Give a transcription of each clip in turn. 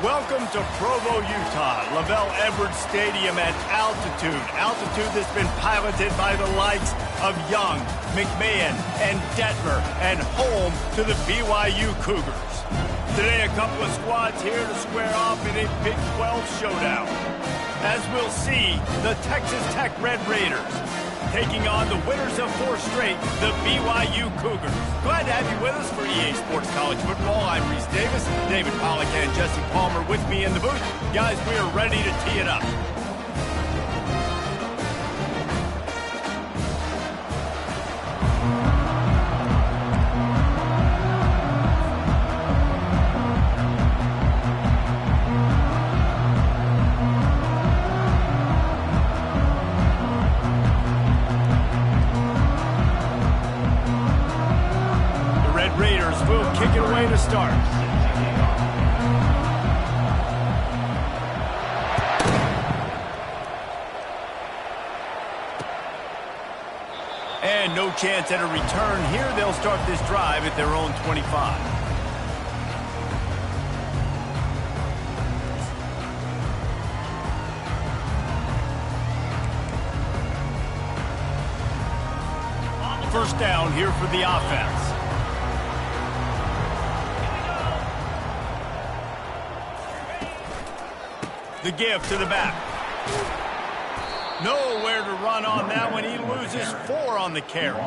Welcome to Provo, Utah, Lavelle Edwards Stadium at altitude. Altitude that's been piloted by the likes of Young, McMahon, and Detmer, and home to the BYU Cougars. Today, a couple of squads here to square off in a Big 12 showdown. As we'll see, the Texas Tech Red Raiders taking on the winners of 4 straight, the BYU Cougars. Glad to have you with us for EA Sports College Football. I'm Reese Davis, David Pollack and Jesse Palmer with me in the booth. Guys, we are ready to tee it up. Kick it away to start. And no chance at a return here. They'll start this drive at their own 25. First down here for the offense. The give to the back. Nowhere to run on that one. He loses 4 on the carry.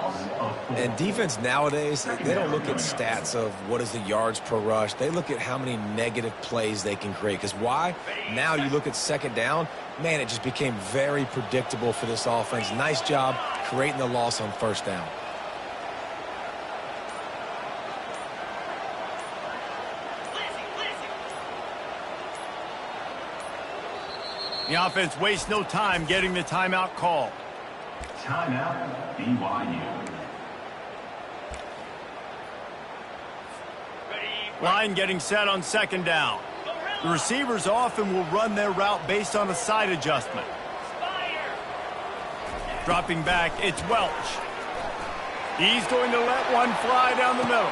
And defense nowadays, they don't look at stats of what is the yards per rush. They look at how many negative plays they can create. Because why? Now you look at second down, man, it just became very predictable for this offense. Nice job creating the loss on first down. The offense wastes no time getting the timeout call. Timeout, BYU. Line getting set on second down. The receivers often will run their route based on a side adjustment. Dropping back, it's Welch. He's going to let one fly down the middle.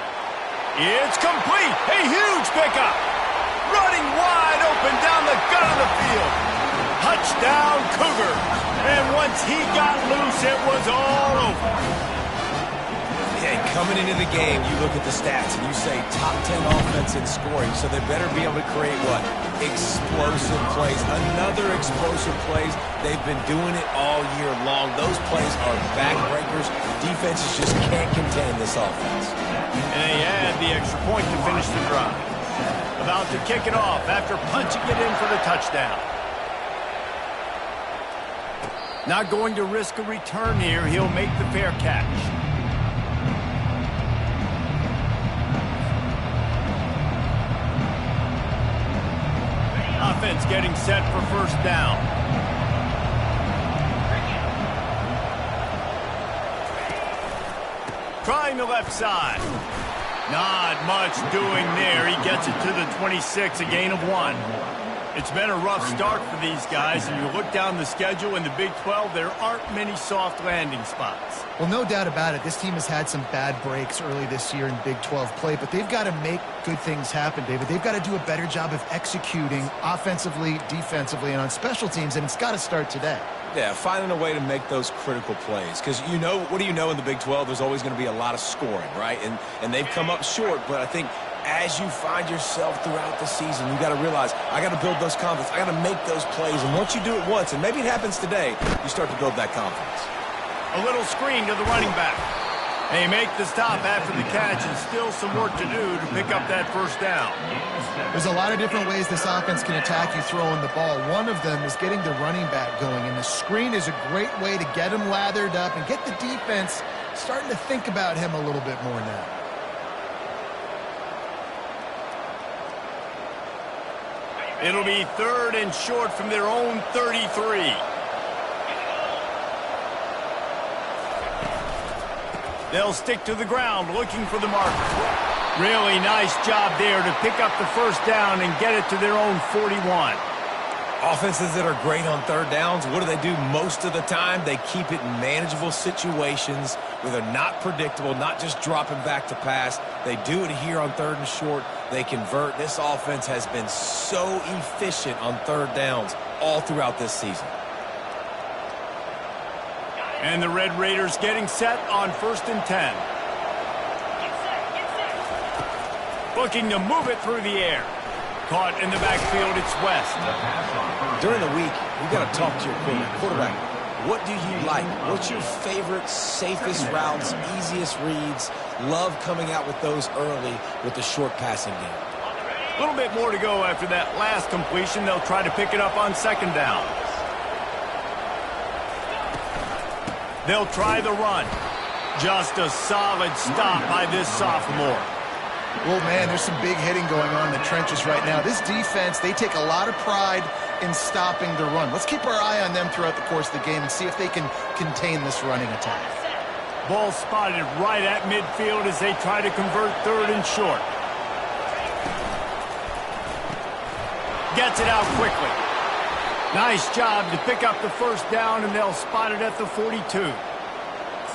It's complete. A huge pickup. Running wide open down the gut of the field. Touchdown, Cougar. And once he got loose, it was all over. Yeah, coming into the game, you look at the stats and you say top 10 offense in scoring, so they better be able to create what? Explosive plays. Another explosive plays. They've been doing it all year long. Those plays are backbreakers. Defenses just can't contain this offense. And they add the extra point to finish the drive. About to kick it off after punching it in for the touchdown. Not going to risk a return here. He'll make the fair catch. Offense getting set for first down. Trying the left side. Not much doing there. He gets it to the 26, a gain of 1. It's been a rough start for these guys, and you look down the schedule in the Big 12, there aren't many soft landing spots. Well, no doubt about it. This team has had some bad breaks early this year in Big 12 play, but they've got to make good things happen, David. They've got to do a better job of executing offensively, defensively, and on special teams, and it's got to start today. Yeah, finding a way to make those critical plays. Because you know, what do you know in the Big 12? There's always going to be a lot of scoring, right? And they've come up short, but I think as you find yourself throughout the season, you got to realize, I got to build those confidence. I got to make those plays. And once you do it once, and maybe it happens today, you start to build that confidence. A little screen to the running back. They make the stop after the catch, and still some work to do to pick up that first down. There's a lot of different ways this offense can attack you throwing the ball. One of them is getting the running back going, and the screen is a great way to get him lathered up and get the defense starting to think about him a little bit more now. It'll be 3rd and short from their own 33. They'll stick to the ground looking for the marker. Really nice job there to pick up the first down and get it to their own 41. Offenses that are great on third downs, what do? Most of the time, they keep it in manageable situations where they're not predictable, not just dropping back to pass. They do it here on 3rd and short. They convert. This offense has been so efficient on third downs all throughout this season. And the Red Raiders getting set on 1st and 10. Looking to move it through the air. Caught in the backfield, it's West. During the week, you got to talk to your quarterback. What do you like? What's your favorite, safest routes, easiest reads? Love coming out with those early with the short passing game. A little bit more to go after that last completion. They'll try to pick it up on 2nd down. They'll try the run. Just a solid stop by this sophomore. Well, man, there's some big hitting going on in the trenches right now. This defense, they take a lot of pride in stopping the run. Let's keep our eye on them throughout the course of the game and see if they can contain this running attack. Ball spotted right at midfield as they try to convert 3rd and short. Gets it out quickly. Nice job to pick up the first down, and they'll spot it at the 42.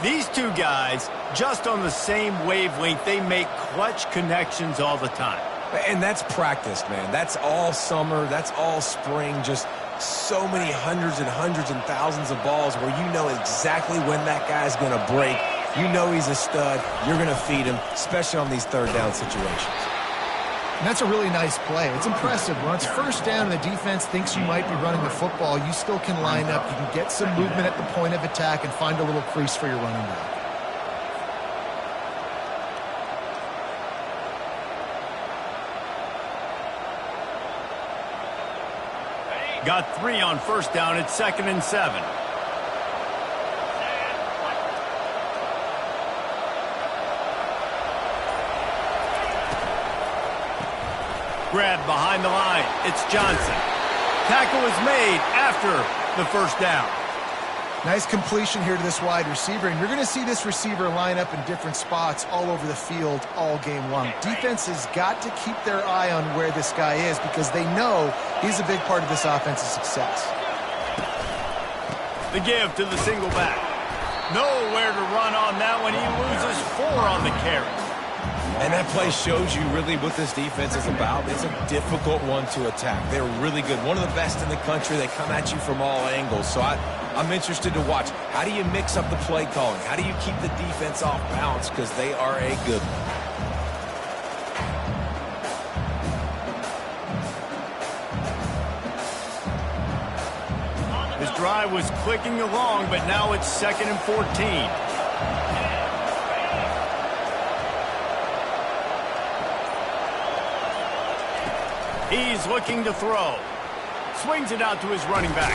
These two guys, just on the same wavelength, they make clutch connections all the time. And that's practice, man. That's all summer. That's all spring. Just so many hundreds and thousands of balls where you know exactly when that guy's going to break. You know he's a stud. You're going to feed him, especially on these third down situations. And that's a really nice play. It's impressive. When it's 1st down and the defense thinks you might be running the football, you still can line up. You can get some movement at the point of attack and find a little crease for your running back. Got 3 on 1st down at 2nd and 7. Grab behind the line. It's Johnson. Tackle is made after the first down. Nice completion here to this wide receiver, and you're going to see this receiver line up in different spots all over the field all game long. Defense has got to keep their eye on where this guy is because they know he's a big part of this offense's success. The give to the single back. Nowhere to run on that one. He loses 4 on the carry. And that play shows you really what this defense is about. It's a difficult one to attack. They're really good. One of the best in the country. They come at you from all angles. So I'm interested to watch. How do you mix up the play calling? How do you keep the defense off balance? Because they are a good one. His drive was clicking along, but now it's 2nd and 14. He's looking to throw. Swings it out to his running back.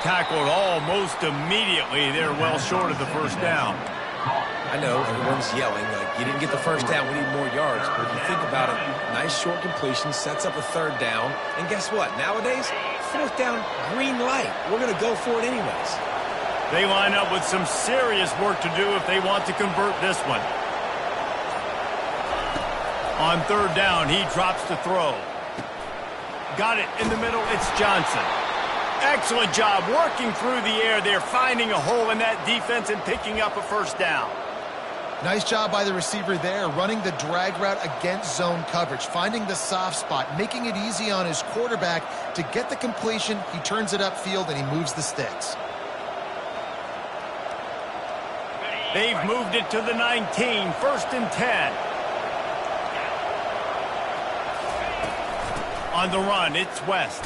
Tackled almost immediately. They're well short of the first down. I know everyone's yelling, like, you didn't get the first down, we need more yards. But if you think about it, nice short completion, sets up a 3rd down. And guess what? Nowadays, 4th down, green light. We're going to go for it anyways. They line up with some serious work to do if they want to convert this one. On third down, he drops to throw. Got it in the middle. It's Johnson. Excellent job working through the air there, finding a hole in that defense and picking up a first down. Nice job by the receiver there, running the drag route against zone coverage, finding the soft spot, making it easy on his quarterback to get the completion. He turns it upfield, and he moves the sticks. They've moved it to the 19, 1st and 10. On the run, it's West.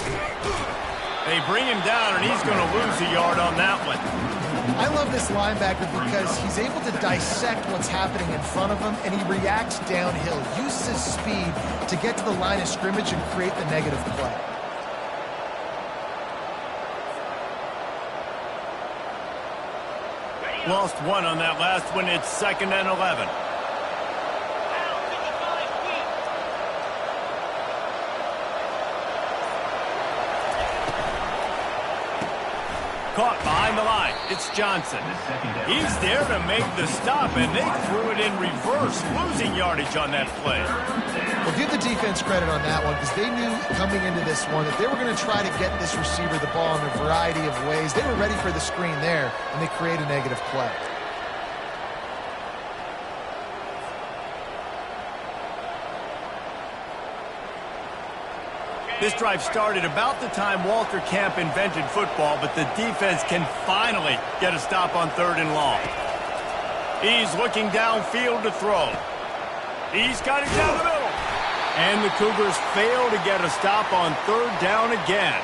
They bring him down, and he's going to lose a yard on that one. I love this linebacker because he's able to dissect what's happening in front of him, and he reacts downhill, uses his speed to get to the line of scrimmage and create the negative play. Lost one on that last one. It's 2nd and 11. Caught behind the line. It's Johnson. He's there to make the stop, and they threw it in reverse, losing yardage on that play. Well, give the defense credit on that one because they knew coming into this one that they were going to try to get this receiver the ball in a variety of ways. They were ready for the screen there, and they create a negative play. This drive started about the time Walter Camp invented football, but the defense can finally get a stop on 3rd and long. He's looking downfield to throw. He's got it down the middle. And the Cougars fail to get a stop on 3rd down again.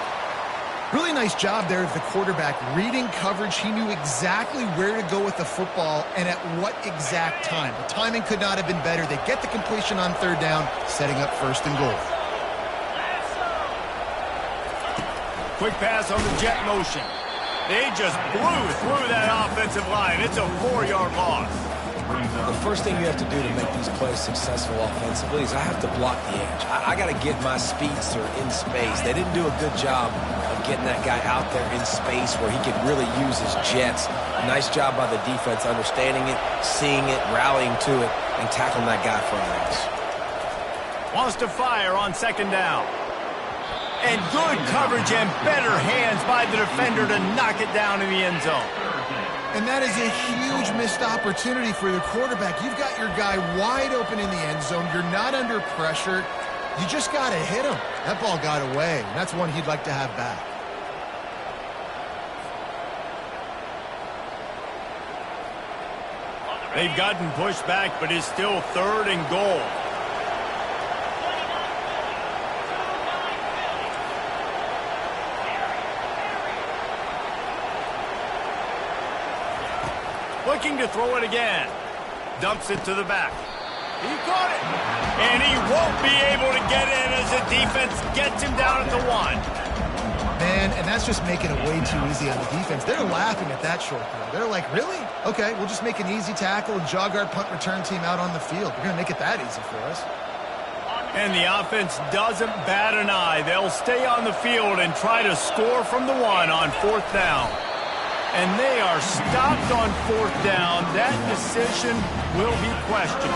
Really nice job there of the quarterback reading coverage. He knew exactly where to go with the football and at what exact time. The timing could not have been better. They get the completion on 3rd down, setting up 1st and goal. Quick pass on the jet motion. They just blew through that offensive line. It's a 4-yard loss. The first thing you have to do to make these plays successful offensively is I have to block the edge. I got to get my speedster in space. They didn't do a good job of getting that guy out there in space where he could really use his jets. Nice job by the defense understanding it, seeing it, rallying to it, and tackling that guy for us. Wants to fire on 2nd down. And good coverage and better hands by the defender to knock it down in the end zone. And that is a huge missed opportunity for the quarterback. You've got your guy wide open in the end zone. You're not under pressure. You just got to hit him. That ball got away, and that's one he'd like to have back. They've gotten pushed back, but it's still 3rd and goal. Looking to throw it again. Dumps it to the back. He caught it. And he won't be able to get in as the defense gets him down at the 1. Man, and that's just making it way too easy on the defense. They're laughing at that short throw. They're like, really? Okay, we'll just make an easy tackle and jog our punt return team out on the field. We're going to make it that easy for us. And the offense doesn't bat an eye. They'll stay on the field and try to score from the 1 on 4th down. And they are stopped on 4th down. That decision will be questioned.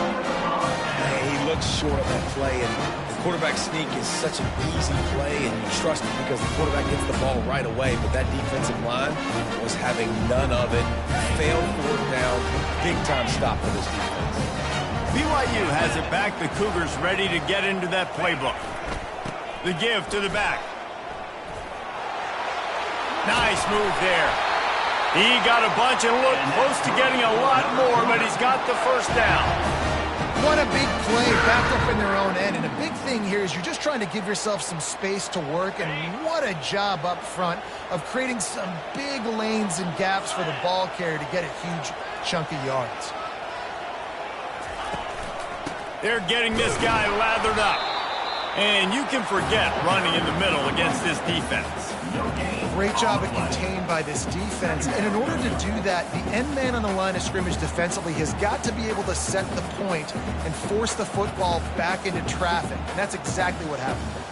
He looks short of that play, and the quarterback sneak is such an easy play, and you trust it because the quarterback gets the ball right away. But that defensive line was having none of it. Failed 4th down. Big-time stop for this defense. BYU has it back. The Cougars ready to get into that playbook. The give to the back. Nice move there. He got a bunch and looked close to getting a lot more, but he's got the 1st down. What a big play back up in their own end. And a big thing here is you're just trying to give yourself some space to work. And what a job up front of creating some big lanes and gaps for the ball carrier to get a huge chunk of yards. They're getting this guy lathered up. And you can forget running in the middle against this defense. Great job at contained by this defense. And in order to do that, the end man on the line of scrimmage defensively has got to be able to set the point and force the football back into traffic. And that's exactly what happened.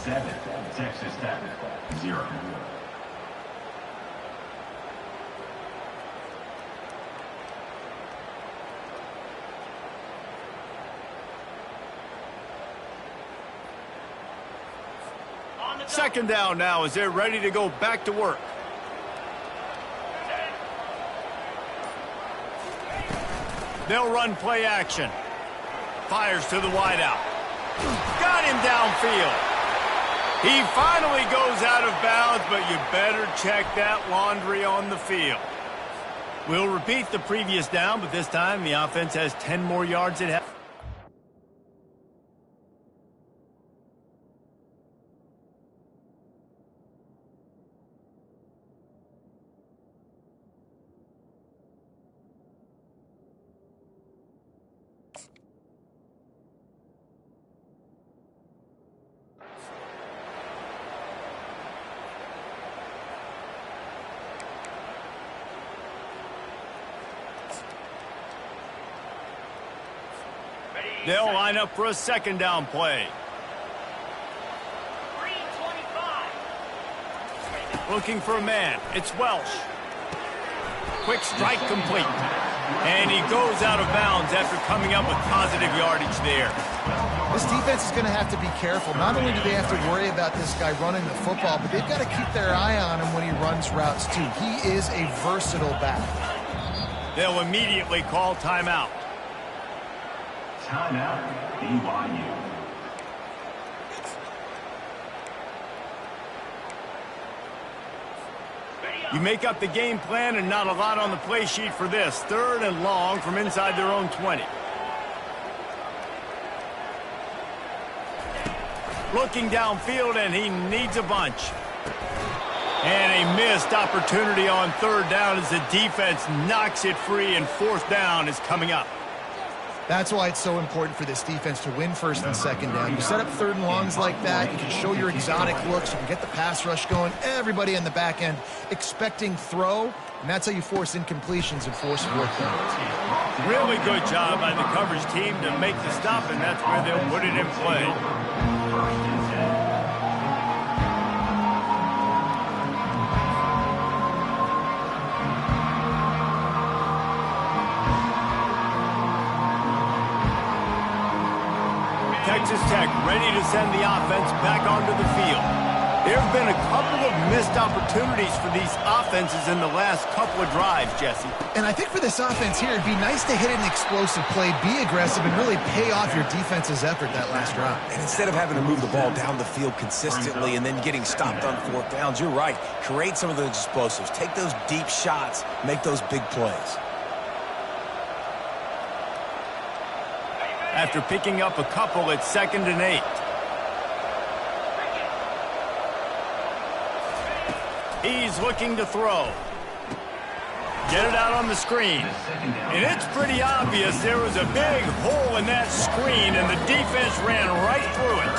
7, Texas Tech 0. Second down now as they're ready to go back to work. They'll run play action. Fires to the wideout. Got him downfield. He finally goes out of bounds, but you better check that laundry on the field. We'll repeat the previous down, but this time the offense has 10 more yards at half. They'll line up for a second down play. 325. Looking for a man. It's Welsh. Quick strike complete. And he goes out of bounds after coming up with positive yardage there. This defense is going to have to be careful. Not only do they have to worry about this guy running the football, but they've got to keep their eye on him when he runs routes too. He is a versatile back. They'll immediately call timeout. Timeout, BYU. You make up the game plan and not a lot on the play sheet for this. Third and long from inside their own 20. Looking downfield, and he needs a bunch. And a missed opportunity on third down as the defense knocks it free, and fourth down is coming up. That's why it's so important for this defense to win first and second down. You set up third and longs like that, you can show your exotic looks, you can get the pass rush going, everybody in the back end expecting throw, and that's how you force incompletions and force fourth downs. Really good job by the coverage team to make the stop, and that's where they'll put it in play. Texas Tech ready to send the offense back onto the field. There have been a couple of missed opportunities for these offenses in the last couple of drives, Jesse. And I think for this offense here, it'd be nice to hit an explosive play, be aggressive, and really pay off your defense's effort that last drive. And instead of having to move the ball down the field consistently and then getting stopped on fourth downs, you're right. Create some of those explosives. Take those deep shots. Make those big plays. After picking up a couple, it's 2nd and 8. He's looking to throw. Get it out on the screen. And it's pretty obvious there was a big hole in that screen, and the defense ran right through it.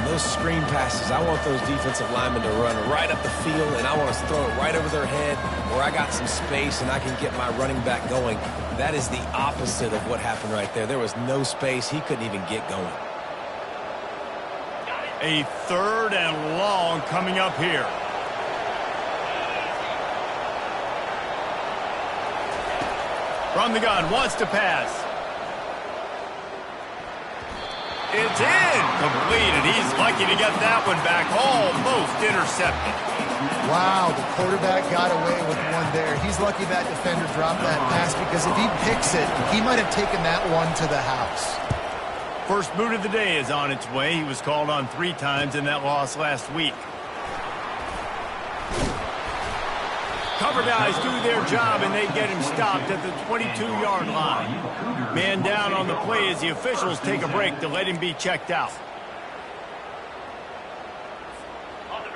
And those screen passes, I want those defensive linemen to run right up the field, and I want to throw it right over their head where I got some space and I can get my running back going. That is the opposite of what happened right there. There was no space. He couldn't even get going. A 3rd and long coming up here. From the gun, wants to pass. It's in. Completed. He's lucky to get that one back. Almost intercepted. Wow, the quarterback got away with one there. He's lucky that defender dropped that pass, because if he picks it, he might have taken that one to the house. First boot of the day is on its way. He was called on 3 times in that loss last week. Cover guys do their job, and they get him stopped at the 22-yard line. Man down on the play as the officials take a break to let him be checked out.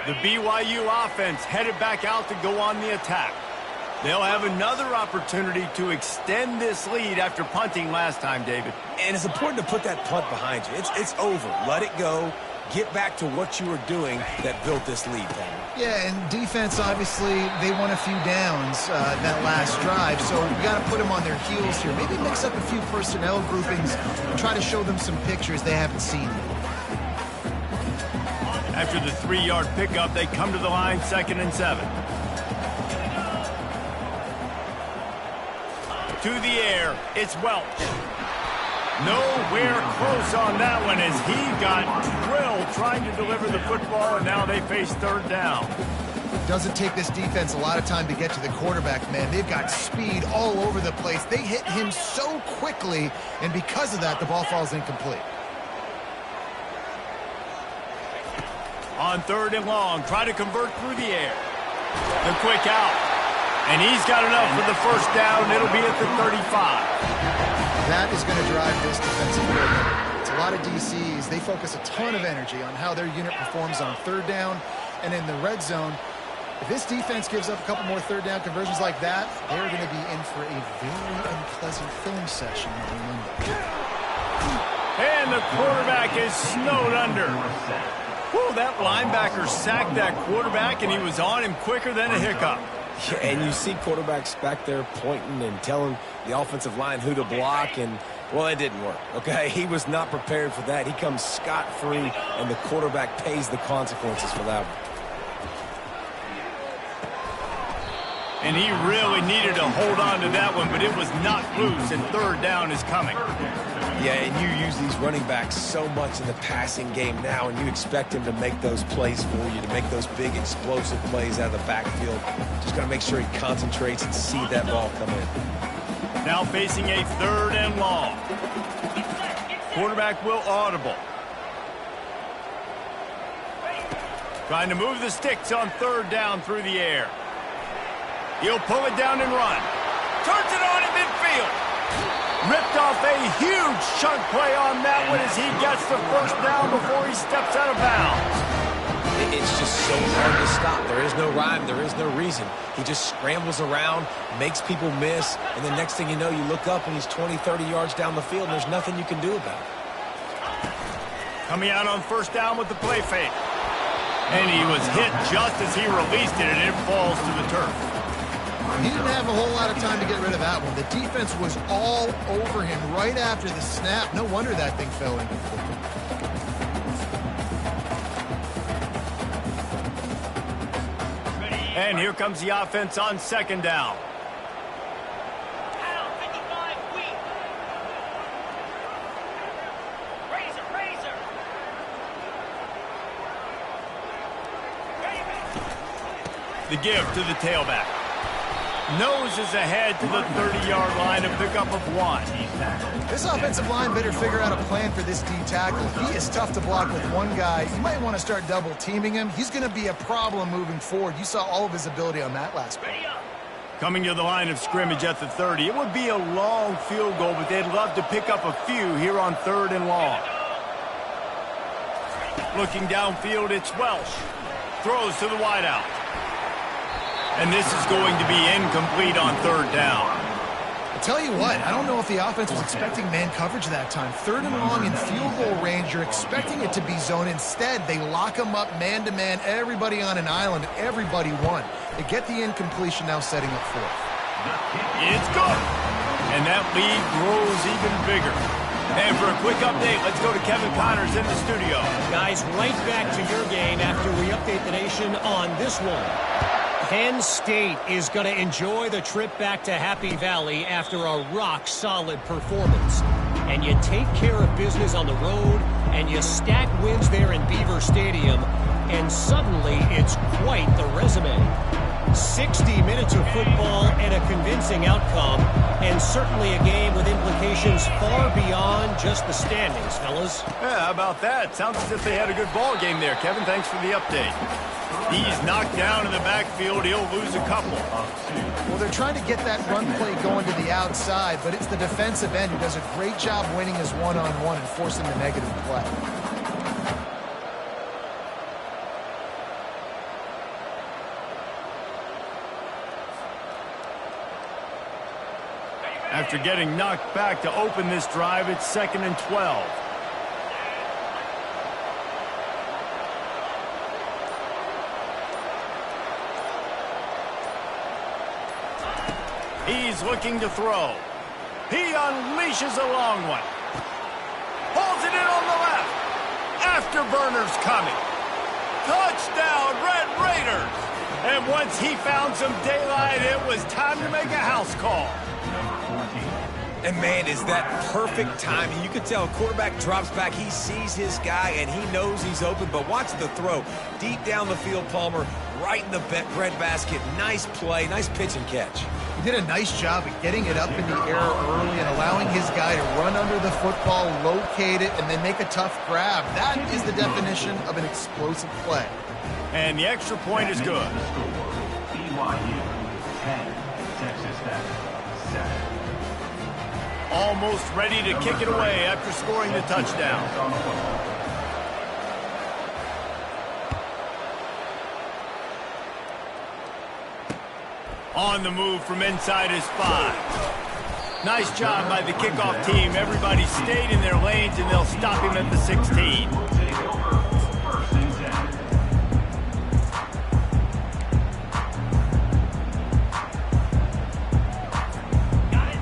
The BYU offense headed back out to go on the attack. They'll have another opportunity to extend this lead after punting last time, David. And it's important to put that punt behind you. It's over. Let it go. Get back to what you were doing that built this lead, Tanner. Yeah, and defense, obviously, they won a few downs that last drive, so you got to put them on their heels here. Maybe mix up a few personnel groupings and try to show them some pictures they haven't seen yet. After the 3-yard pickup, they come to the line 2nd and 7. To the air, it's Welch. Nowhere close on that one as he got drilled trying to deliver the football, and now they face 3rd down. Doesn't take this defense a lot of time to get to the quarterback, man. They've got speed all over the place. They hit him so quickly, and because of that, the ball falls incomplete. On 3rd and long, try to convert through the air. The quick out. And he's got enough for the 1st down. It'll be at the 35. That is going to drive this defensive coordinator. It's a lot of DCs. They focus a ton of energy on how their unit performs on 3rd down and in the red zone. If this defense gives up a couple more 3rd down conversions like that, they're going to be in for a very unpleasant film session on Monday. And the quarterback is snowed under. Whew, that linebacker sacked that quarterback, and he was on him quicker than a hiccup. Yeah, and you see quarterbacks back there pointing and telling the offensive line who to block, and, well, it didn't work, okay? He was not prepared for that. He comes scot-free, and the quarterback pays the consequences for that one. And he really needed to hold on to that one, but it was not loose, and 3rd down is coming. Yeah, and you use these running backs so much in the passing game now, and you expect him to make those plays for you, to make those big explosive plays out of the backfield. Just got to make sure he concentrates and see that ball come in. Now facing a 3rd and long. Quarterback will audible. Trying to move the sticks on 3rd down through the air. He'll pull it down and run. Turns it on in midfield. Ripped off a huge chunk play on that one as he gets the 1st down before he steps out of bounds. It's just so hard to stop. There is no rhyme. There is no reason. He just scrambles around, makes people miss, and the next thing you know, you look up and he's 20, 30 yards down the field, and there's nothing you can do about it. Coming out on 1st down with the play fake. And he was hit just as he released it, and it falls to the turf. He didn't have a whole lot of time to get rid of that one. The defense was all over him right after the snap. No wonder that thing fell in. And here comes the offense on 2nd down. The give to the tailback. Noses ahead to the 30-yard line, a pickup of 1. This offensive line better figure out a plan for this D tackle. He is tough to block with one guy. You might want to start double-teaming him. He's going to be a problem moving forward. You saw all of his ability on that last play. Coming to the line of scrimmage at the 30. It would be a long field goal, but they'd love to pick up a few here on 3rd and long. Looking downfield, it's Welch. Throws to the wideout. And this is going to be incomplete on 3rd down. I'll tell you what, I don't know if the offense was expecting man coverage that time. 3rd and long in field goal range, you're expecting it to be zone. Instead, they lock them up man-to-man, everybody on an island, everybody won. They get the incompletion, now setting up 4th. It's good. And that lead grows even bigger. And for a quick update, let's go to Kevin Connors in the studio. Guys, right back to your game after we update the nation on this one. Penn State is going to enjoy the trip back to Happy Valley after a rock-solid performance. And you take care of business on the road, and you stack wins there in Beaver Stadium, and suddenly it's quite the resume. 60 minutes of football and a convincing outcome, and certainly a game with implications far beyond just the standings, fellas. Yeah, how about that? Sounds as if they had a good ball game there. Kevin, thanks for the update. He's knocked down in the backfield. He'll lose a couple. Well, they're trying to get that run play going to the outside, but it's the defensive end who does a great job winning his one-on-one and forcing the negative play. After getting knocked back to open this drive, it's 2nd and 12. He's looking to throw. He unleashes a long one. Pulls it in on the left. afterburners coming. Touchdown, Red Raiders! And once he found some daylight, it was time to make a house call. And, man, is that perfect timing. You can tell quarterback drops back. He sees his guy, and he knows he's open. But watch the throw. Deep down the field, Palmer, right in the breadbasket. Nice play, nice pitch and catch. He did a nice job of getting it up in the air early and allowing his guy to run under the football, locate it, and then make a tough grab. That is the definition of an explosive play. And the extra point is good. BYU 10, Texas Tech 7. Almost ready to kick it away after scoring the touchdown. On the move from inside his 5. Nice job by the kickoff team. Everybody stayed in their lanes, and they'll stop him at the 16.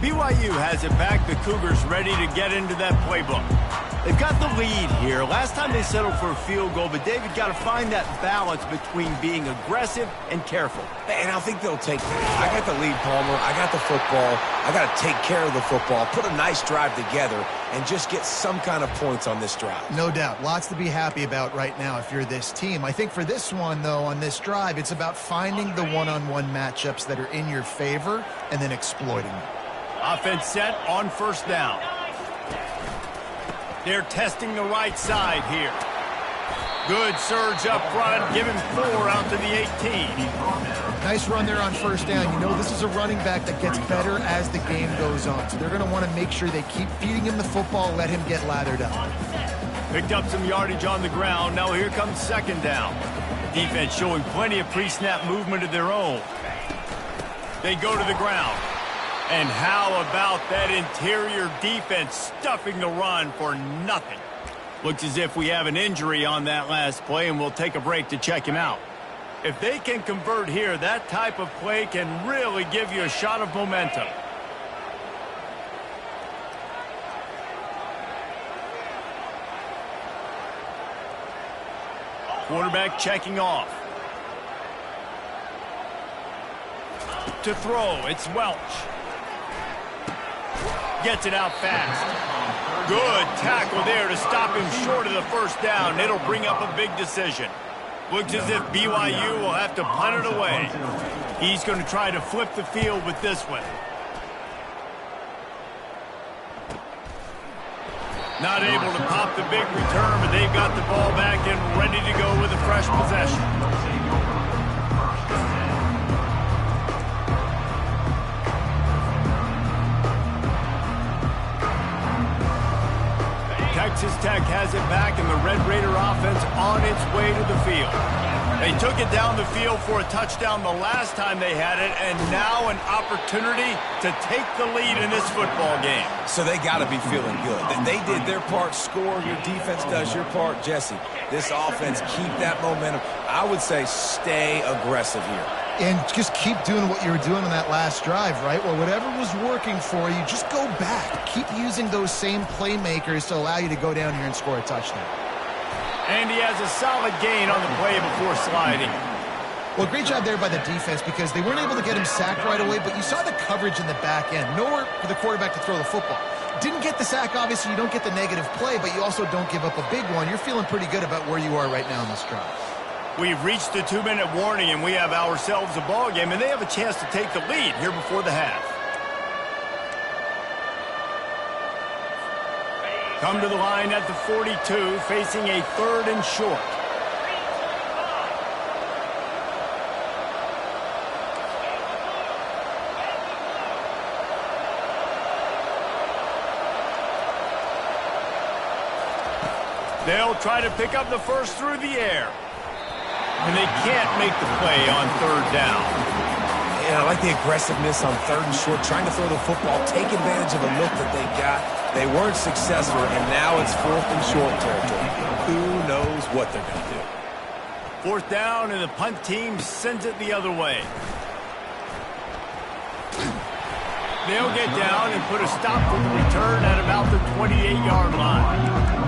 BYU has it back. The Cougars ready to get into that playbook. They've got the lead here. Last time they settled for a field goal, but David got to find that balance between being aggressive and careful. And I think they'll take that. I got the lead, Palmer. I got the football. I got to take care of the football, put a nice drive together, and just get some kind of points on this drive. No doubt. Lots to be happy about right now if you're this team. I think for this one, though, on this drive, it's about finding the one-on-one matchups that are in your favor and then exploiting them. Offense set on first down. They're testing the right side here. Good surge up front. Give him 4 out to the 18. Nice run there on first down. You know this is a running back that gets better as the game goes on. So they're going to want to make sure they keep feeding him the football, let him get lathered up. Picked up some yardage on the ground. Now here comes second down. Defense showing plenty of pre-snap movement of their own. They go to the ground. And how about that interior defense stuffing the run for nothing? Looks as if we have an injury on that last play, and we'll take a break to check him out. If they can convert here, that type of play can really give you a shot of momentum. Quarterback checking off. To throw, it's Welch. Gets it out fast. Good tackle there to stop him short of the first down. It'll bring up a big decision. Looks as if BYU will have to punt it away. He's going to try to flip the field with this one. Not able to pop the big return, but they've got the ball back and ready to go with a fresh possession. Texas Tech has it back, and the Red Raider offense on its way to the field. They took it down the field for a touchdown the last time they had it, and now an opportunity to take the lead in this football game. So they got to be feeling good. They did their part, score. Your defense does your part. Jesse, this offense, keep that momentum. I would say stay aggressive here. And just keep doing what you were doing on that last drive, right? Well, whatever was working for you, just go back. Keep using those same playmakers to allow you to go down here and score a touchdown. And he has a solid gain on the play before sliding. Well, great job there by the defense because they weren't able to get him sacked right away, but you saw the coverage in the back end. Nowhere for the quarterback to throw the football. Didn't get the sack, obviously. You don't get the negative play, but you also don't give up a big one. You're feeling pretty good about where you are right now in this drive. We've reached the 2-minute warning, and we have ourselves a ball game, and they have a chance to take the lead here before the half. Come to the line at the 42, facing a 3rd and short. They'll try to pick up the first through the air. And they can't make the play on 3rd down. Yeah, I like the aggressiveness on 3rd and short, trying to throw the football, take advantage of a look that they got. They weren't successful, and now it's 4th and short territory. Who knows what they're going to do? 4th down, and the punt team sends it the other way. They'll get down and put a stop to the return at about the 28-yard line.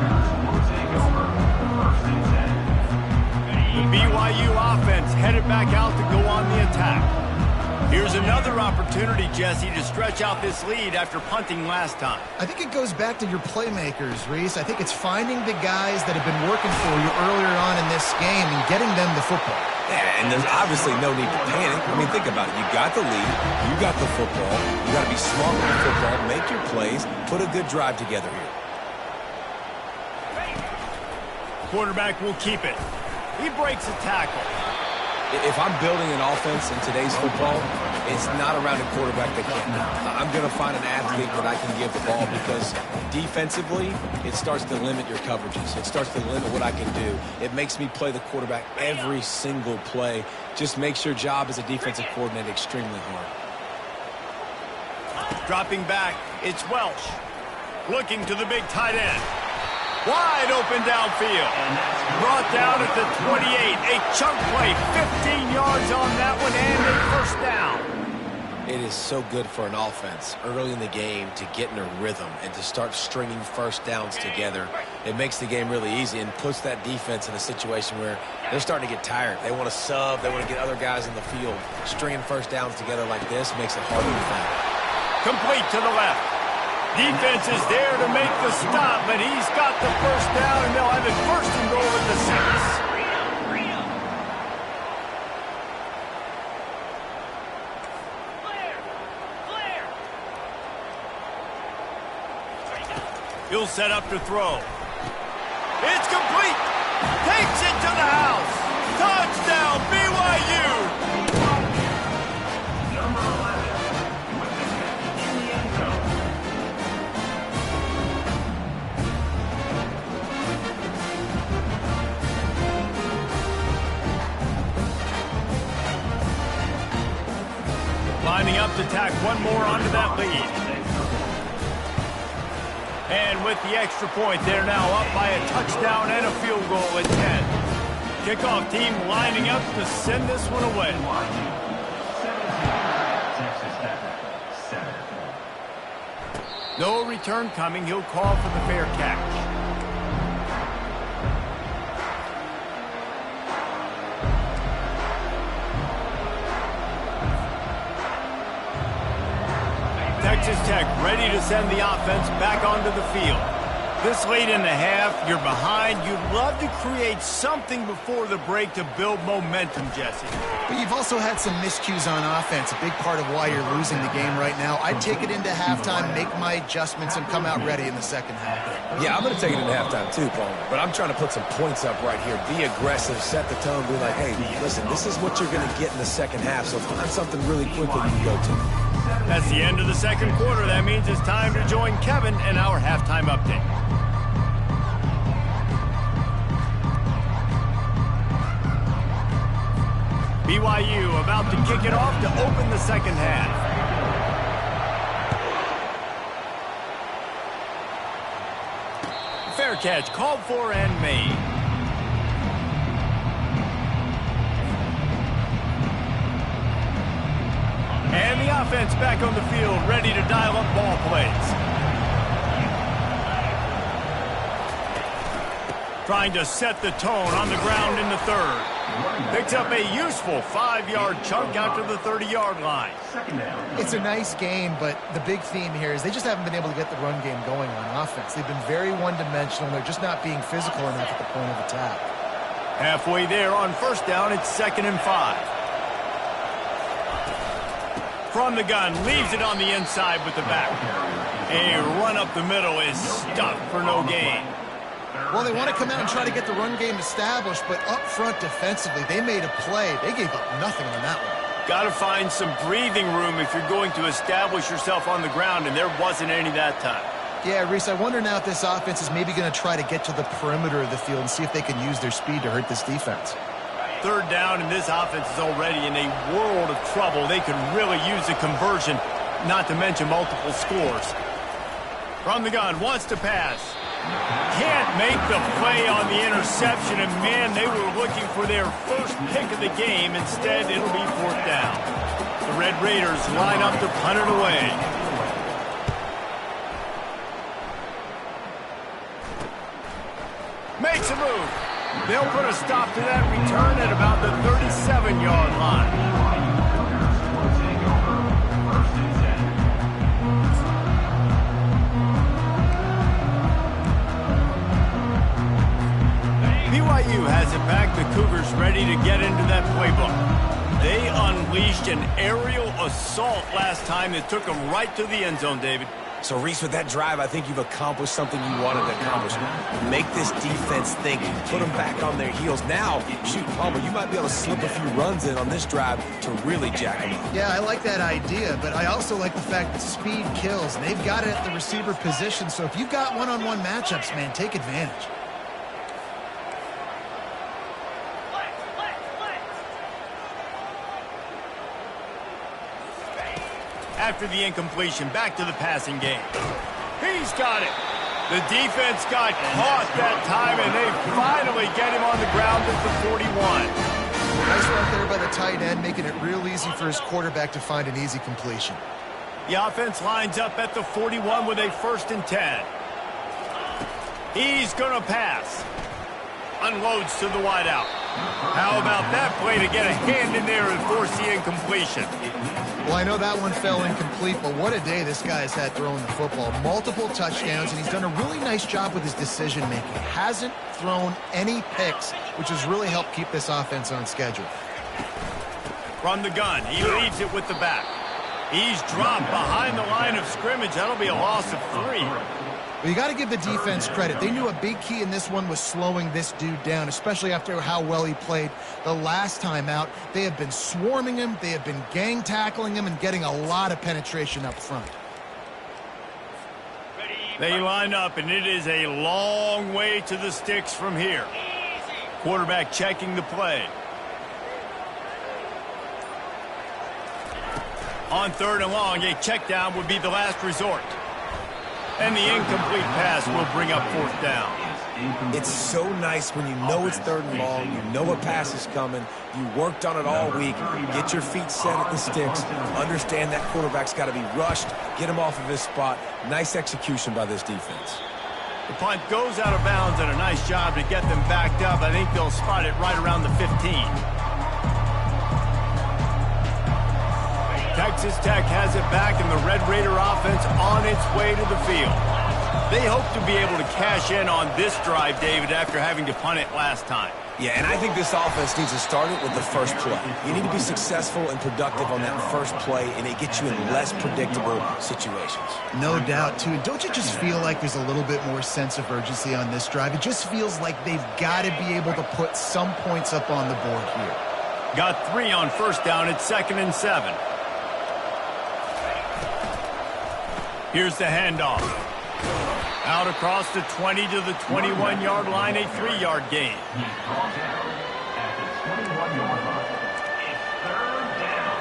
headed back out to go on the attack. Here's another opportunity, Jesse, to stretch out this lead after punting last time. I think it goes back to your playmakers, Reese. I think it's finding the guys that have been working for you earlier on in this game and getting them the football. Yeah, and there's obviously no need to panic. I mean, think about it. You got the lead. You got the football. You got to be smart with the football. Make your plays. Put a good drive together here. Quarterback will keep it. He breaks a tackle. If I'm building an offense in today's football, it's not around a quarterback that can. I'm going to find an athlete that I can give the ball because defensively, it starts to limit your coverages. It starts to limit what I can do. It makes me play the quarterback every single play. Just makes your job as a defensive coordinator extremely hard. Dropping back, it's Welsh. Looking to the big tight end. Wide open downfield. Brought down at the 28. A chunk play, 15 yards on that one, and a first down. It is so good for an offense early in the game to get in a rhythm and to start stringing first downs together. It makes the game really easy and puts that defense in a situation where they're starting to get tired. They want to sub. They want to get other guys in the field. Stringing first downs together like this makes it harder to find. Complete to the left. Defense is there to make the stop, but he's got the first down, and they'll have it first and goal at the 6. He'll set up to throw. It's complete. Takes it to the house. Touchdown, BYU. Lining up to tack one more onto that lead. And with the extra point, they're now up by a touchdown and a field goal at 10. Kickoff team lining up to send this one away. No return coming. He'll call for the fair catch. Texas Tech ready to send the offense back onto the field. This late in the half, you're behind. You'd love to create something before the break to build momentum, Jesse. But you've also had some miscues on offense, a big part of why you're losing the game right now. I'd take it into halftime, make my adjustments, and come out ready in the second half. Yeah, I'm going to take it into halftime too, Paul. But I'm trying to put some points up right here. Be aggressive, set the tone, be like, hey, listen, this is what you're going to get in the second half, so find something really quickly you can go to. That's the end of the second quarter. That means it's time to join Kevin in our halftime update. BYU about to kick it off to open the second half. Fair catch called for and made. And the offense back on the field, ready to dial up ball plays. Trying to set the tone on the ground in the third. Picks up a useful 5-yard chunk out to the 30-yard line. It's a nice game, but the big theme here is they just haven't been able to get the run game going on offense. They've been very one-dimensional. They're just not being physical enough at the point of attack. Halfway there on first down, it's 2nd and 5. From the gun, leaves it on the inside with the back. A run up the middle is stuffed for no gain. Well, they want to come out and try to get the run game established, but up front defensively, they made a play. They gave up nothing on that one. Got to find some breathing room if you're going to establish yourself on the ground, and there wasn't any that time. Yeah, Reese, I wonder now if this offense is maybe going to try to get to the perimeter of the field and see if they can use their speed to hurt this defense. Third down, and this offense is already in a world of trouble. They could really use a conversion, not to mention multiple scores. From the gun, wants to pass. Can't make the play on the interception, and man, they were looking for their first pick of the game. Instead, it'll be 4th down. The Red Raiders line up to punt it away. Makes a move. They'll put a stop to that return at about the 37. 7-yard line. BYU has it back. The Cougars ready to get into that playbook. They unleashed an aerial assault last time that took them right to the end zone, David. So, Reese, with that drive, I think you've accomplished something you wanted to accomplish. Make this defense think. Put them back on their heels. Now, shoot, Palmer, you might be able to slip a few runs in on this drive to really jack them up. Yeah, I like that idea, but I also like the fact that speed kills. They've got it at the receiver position, so if you've got one-on-one matchups, man, take advantage. After the incompletion, back to the passing game. He's got it. The defense got caught that time, and they finally get him on the ground at the 41. Nice work there by the tight end, making it real easy for his quarterback to find an easy completion. The offense lines up at the 41 with a 1st and 10. He's going to pass. Unloads to the wideout. How about that play to get a hand in there and force the incompletion? Well, I know that one fell incomplete, but what a day this guy's had throwing the football. Multiple touchdowns, and he's done a really nice job with his decision-making. Hasn't thrown any picks, which has really helped keep this offense on schedule. From the gun, he leaves it with the back. He's dropped behind the line of scrimmage. That'll be a loss of 3. Well, you got to give the defense credit. They knew a big key in this one was slowing this dude down, especially after how well he played the last time out. They have been swarming him. They have been gang tackling him and getting a lot of penetration up front. They line up, and it is a long way to the sticks from here. Quarterback checking the play. On 3rd and long, a check down would be the last resort. And the incomplete pass will bring up 4th down. It's so nice when you know it's 3rd and long, you know a pass is coming, you worked on it all week, get your feet set at the sticks, understand that quarterback's got to be rushed, get him off of his spot. Nice execution by this defense. The punt goes out of bounds, and a nice job to get them backed up. I think they'll spot it right around the 15. Texas Tech has it back, and the Red Raider offense on its way to the field. They hope to be able to cash in on this drive, David, after having to punt it last time. Yeah, and I think this offense needs to start it with the first play. You need to be successful and productive on that first play, and it gets you in less predictable situations. No doubt, too. Don't you just feel like there's a little bit more sense of urgency on this drive? It just feels like they've got to be able to put some points up on the board here. Got 3 on 1st down at 2nd and 7. Here's the handoff. Out across the 20 to the 21-yard line, a 3-yard gain. At the 21-yard line, it's 3rd down.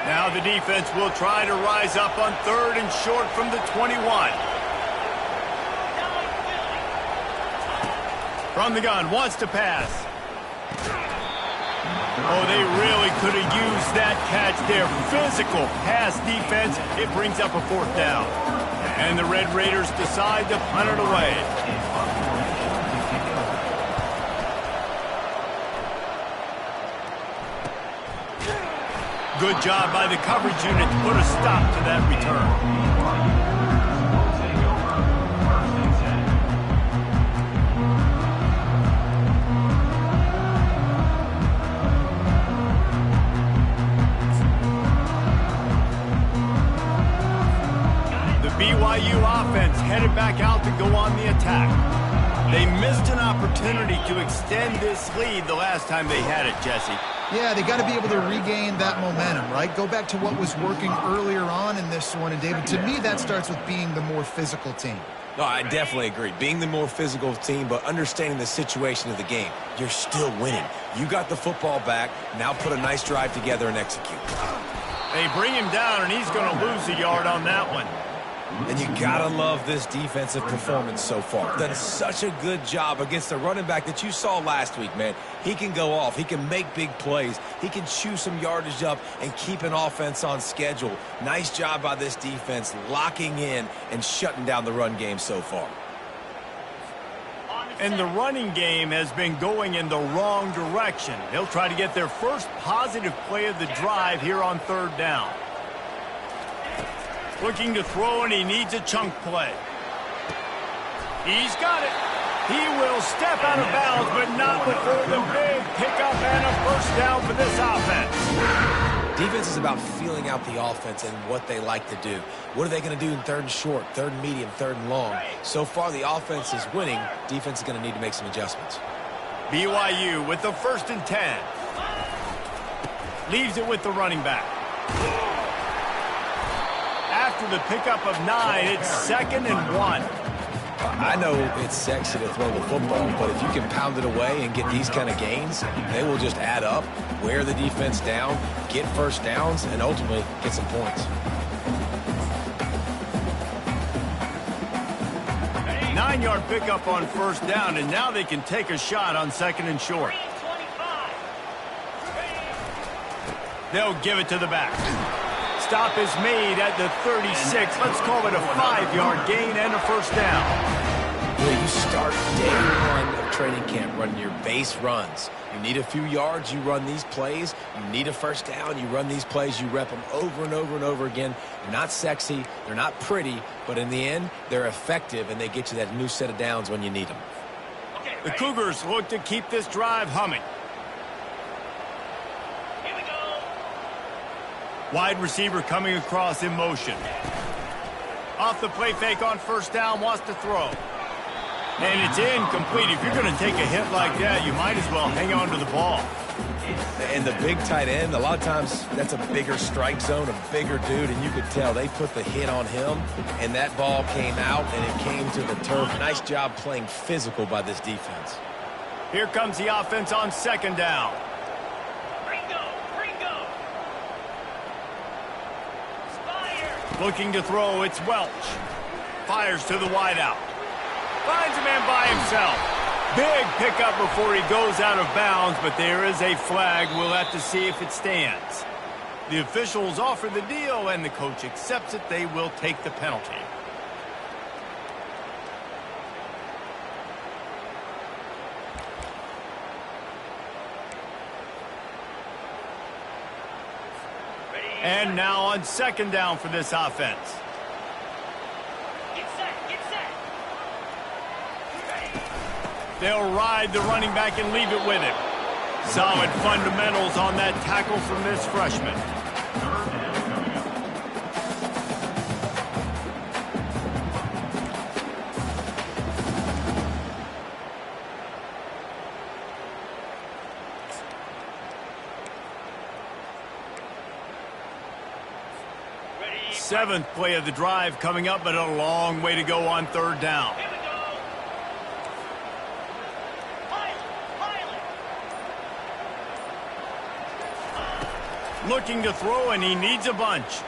Now the defense will try to rise up on 3rd and short from the 21. From the gun, wants to pass. Oh, they really could have used that catch there. Physical pass defense. It brings up a 4th down. And the Red Raiders decide to punt it away. Good job by the coverage unit to put a stop to that return. BYU offense headed back out to go on the attack. They missed an opportunity to extend this lead the last time they had it, Jesse. Yeah, they got to be able to regain that momentum, right? Go back to what was working earlier on in this one. And, David, to me, that starts with being the more physical team. No, I definitely agree. Being the more physical team, but understanding the situation of the game. You're still winning. You got the football back. Now put a nice drive together and execute. They bring him down, and he's going to lose a yard on that one. And you gotta love this defensive performance so far. Done such a good job against the running back that you saw last week, man. He can go off. He can make big plays. He can chew some yardage up and keep an offense on schedule. Nice job by this defense locking in and shutting down the run game so far. And the running game has been going in the wrong direction. They'll try to get their first positive play of the drive here on 3rd down. Looking to throw, and he needs a chunk play. He's got it. He will step out of bounds, but not before the big pickup and a first down for this offense. Defense is about feeling out the offense and what they like to do. What are they going to do in 3rd and short, 3rd and medium, 3rd and long? So far, the offense is winning. Defense is going to need to make some adjustments. BYU with the 1st and 10. Leaves it with the running back. After the pickup of 9, it's 2nd and 1. I know it's sexy to throw the football, but if you can pound it away and get these kind of gains, they will just add up, wear the defense down, get first downs, and ultimately get some points. 9-yard pickup on 1st down, and now they can take a shot on 2nd and short. They'll give it to the back. Stop is made at the 36. Let's call it a 5-yard gain and a first down. Well, you start day 1 of training camp running your base runs. You need a few yards, you run these plays. You need a first down, you run these plays. You rep them over and over and over again. They're not sexy, they're not pretty, but in the end, they're effective, and they get you that new set of downs when you need them. The Cougars look to keep this drive humming. Wide receiver coming across in motion. Off the play fake on 1st down, wants to throw. And it's incomplete. If you're going to take a hit like that, you might as well hang on to the ball. And the big tight end, a lot of times that's a bigger strike zone, a bigger dude, and you could tell they put the hit on him, and that ball came out, and it came to the turf. Nice job playing physical by this defense. Here comes the offense on 2nd down. Looking to throw, it's Welch. Fires to the wideout. Finds a man by himself. Big pickup before he goes out of bounds, but there is a flag. We'll have to see if it stands. The officials offer the deal, and the coach accepts it. They will take the penalty. And now on 2nd down for this offense. Get set. They'll ride the running back and leave it with him. Solid fundamentals on that tackle from this freshman. Seventh play of the drive coming up, but a long way to go on 3rd down. Here we go. Pilot. Looking to throw, and he needs a bunch.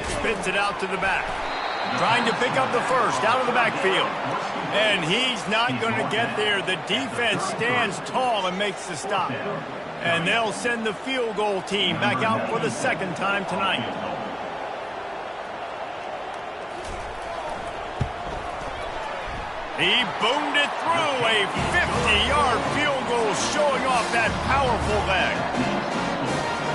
Spits it out to the back. Trying to pick up the first out of the backfield. And he's not going to get there. The defense stands tall and makes the stop. And they'll send the field goal team back out for the 2nd time tonight. He boomed it through, a 50-yard field goal showing off that powerful leg.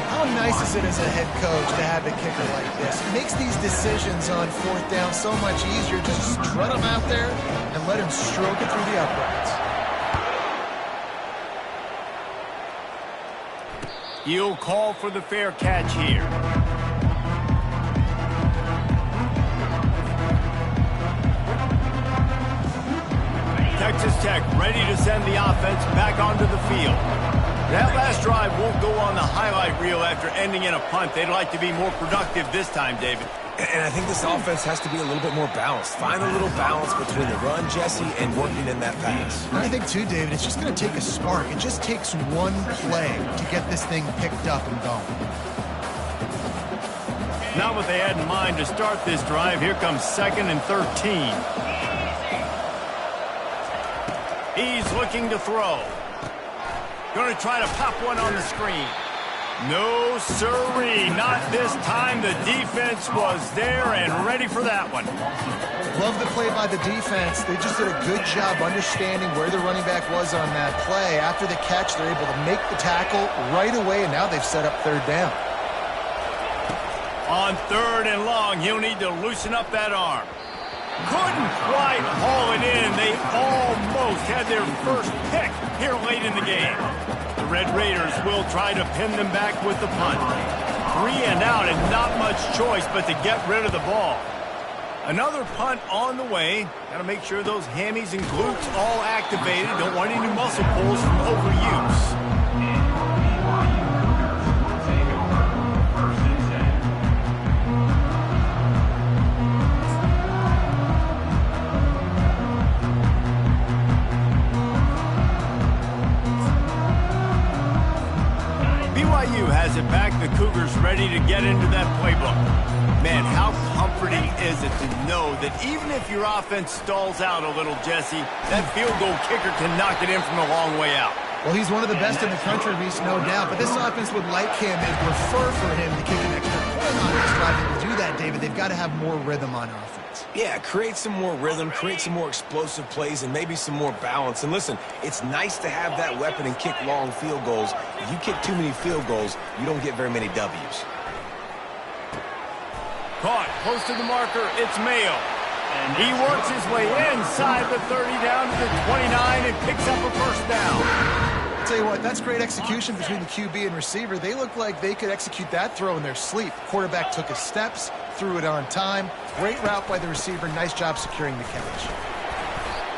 How nice is it as a head coach to have a kicker like this? It makes these decisions on 4th down so much easier. Just strut him out there and let him stroke it through the uprights. He'll call for the fair catch here. Texas Tech ready to send the offense back onto the field. That last drive won't go on the highlight reel after ending in a punt. They'd like to be more productive this time, David. And I think this offense has to be a little bit more balanced. Find a little balance between the run, Jesse, and working in that pass. And I think, too, David, it's just going to take a spark. It just takes one play to get this thing picked up and going. Not what they had in mind to start this drive. Here comes 2nd and 13. He's looking to throw. Going to try to pop one on the screen. No, sirree. Not this time. The defense was there and ready for that one. Love the play by the defense. They just did a good job understanding where the running back was on that play. After the catch, they're able to make the tackle right away, and now they've set up 3rd down. On 3rd and long, he'll need to loosen up that arm. Couldn't quite haul it in. They almost had their first pick here late in the game. The Red Raiders will try to pin them back with the punt. 3 and out and not much choice but to get rid of the ball. Another punt on the way. Got to make sure those hammies and glutes all activated. Don't want any muscle pulls from overuse. BYU has it back. The Cougars ready to get into that playbook. Man, how comforting is it to know that even if your offense stalls out a little, Jesse, that field goal kicker can knock it in from a long way out. Well, he's one of the best in the country, Reese, no doubt. But this offense would like him and prefer for him to kick an extra point on this drive. And to do that, David, they've got to have more rhythm on offense. Yeah, create some more rhythm, create some more explosive plays, and maybe some more balance. And listen, it's nice to have that weapon and kick long field goals. If you kick too many field goals, you don't get very many W's. Caught close to the marker. It's Mayo. And he works his way inside the 30 down to the 29 and picks up a 1st down. I'll tell you what, that's great execution between the QB and receiver. They look like they could execute that throw in their sleep. Quarterback took his steps, threw it on time. Great route by the receiver. Nice job securing the catch.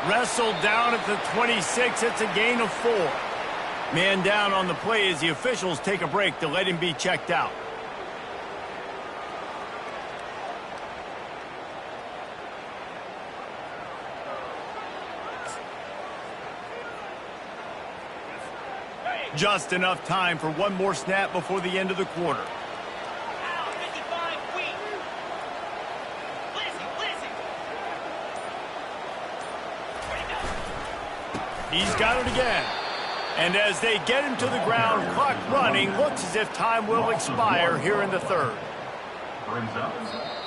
Wrestled down at the 26. It's a gain of 4. Man down on the play as the officials take a break to let him be checked out. Just enough time for one more snap before the end of the quarter. He's got it again. And as they get him to the ground, clock running, looks as if time will expire here in the 3rd. Brings up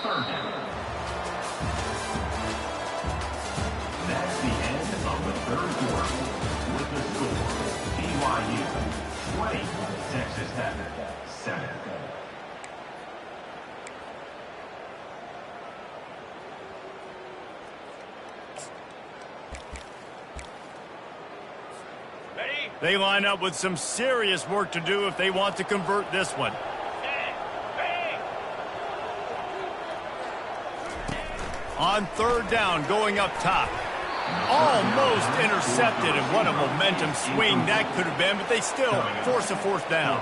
3rd down. That's the end of the 3rd quarter. With the score, BYU 20, Texas Tech 7. They line up with some serious work to do if they want to convert this one. On 3rd down, going up top. Almost intercepted, and what a momentum swing that could have been, but they still force a 4th down.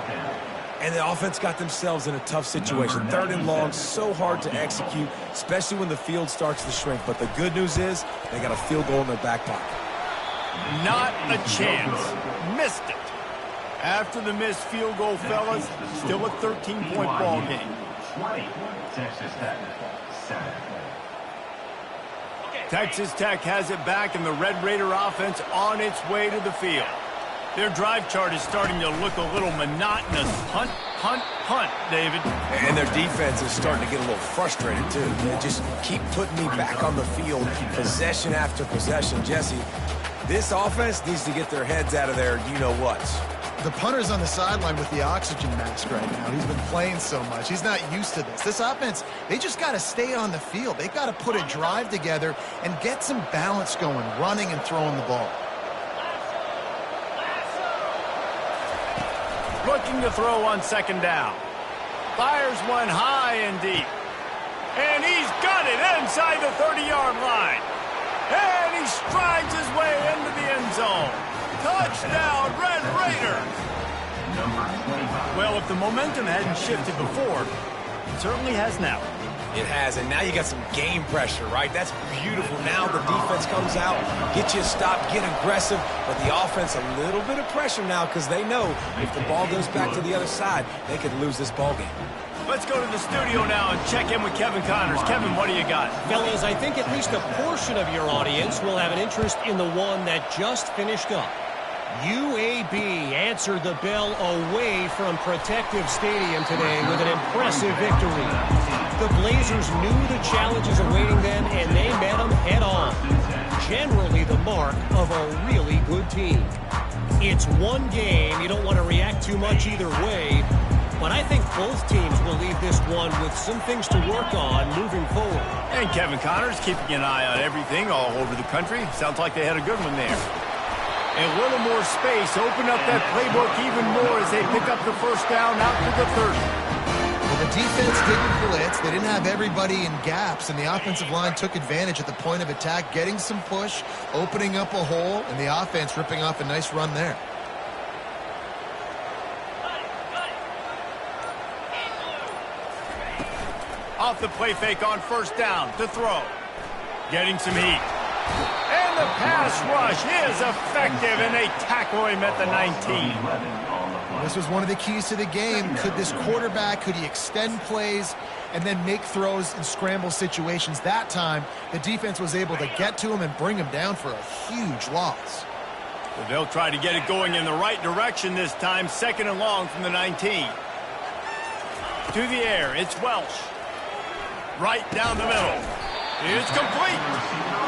And the offense got themselves in a tough situation. 3rd and long, so hard to execute, especially when the field starts to shrink. But the good news is they got a field goal in their back pocket. Not a chance. Missed it. After the missed field goal, fellas, still a 13-point ball game. 20, Texas Tech 7. Texas Tech has it back, and the Red Raider offense on its way to the field. Their drive chart is starting to look a little monotonous. Punt, punt, punt, David. And their defense is starting to get a little frustrated, too. They just keep putting me back on the field, possession after possession. Jesse, this offense needs to get their heads out of their you-know-whats. The punter's on the sideline with the oxygen mask right now. He's been playing so much. He's not used to this. This offense, they just got to stay on the field. They got to put a drive together and get some balance going, running and throwing the ball. Looking to throw on 2nd down. Fires one high and deep. And he's got it inside the 30-yard line. And he strides his way into the end zone. Touchdown, Red Raiders! Well, if the momentum hadn't shifted before, it certainly has now. It has, and now you got some game pressure, right? That's beautiful. Now the defense comes out, get you a stop, get aggressive, but the offense a little bit of pressure now because they know if the ball goes back to the other side, they could lose this ball game. Let's go to the studio now and check in with Kevin Connors. Kevin, what do you got? Fellas, I think at least a portion of your audience will have an interest in the one that just finished up. UAB answered the bell away from Protective Stadium today with an impressive victory. The Blazers knew the challenges awaiting them, and they met them head-on. Generally the mark of a really good team. It's one game. You don't want to react too much either way, but I think both teams will leave this one with some things to work on moving forward. And Kevin Connors keeping an eye on everything all over the country. Sounds like they had a good one there. A little more space. Open up that playbook even more as they pick up the first down out to the 30. Well, the defense didn't blitz. They didn't have everybody in gaps, and the offensive line took advantage at the point of attack, getting some push, opening up a hole, and the offense ripping off a nice run there. Off the play fake on first down to throw. Getting some heat. And the pass rush is effective, and they tackle him at the 19. This was one of the keys to the game. Could this quarterback, could he extend plays and then make throws in scramble situations? That time, the defense was able to get to him and bring him down for a huge loss. Well, they'll try to get it going in the right direction this time. Second and long from the 19. To the air, it's Welsh. Right down the middle. It's complete.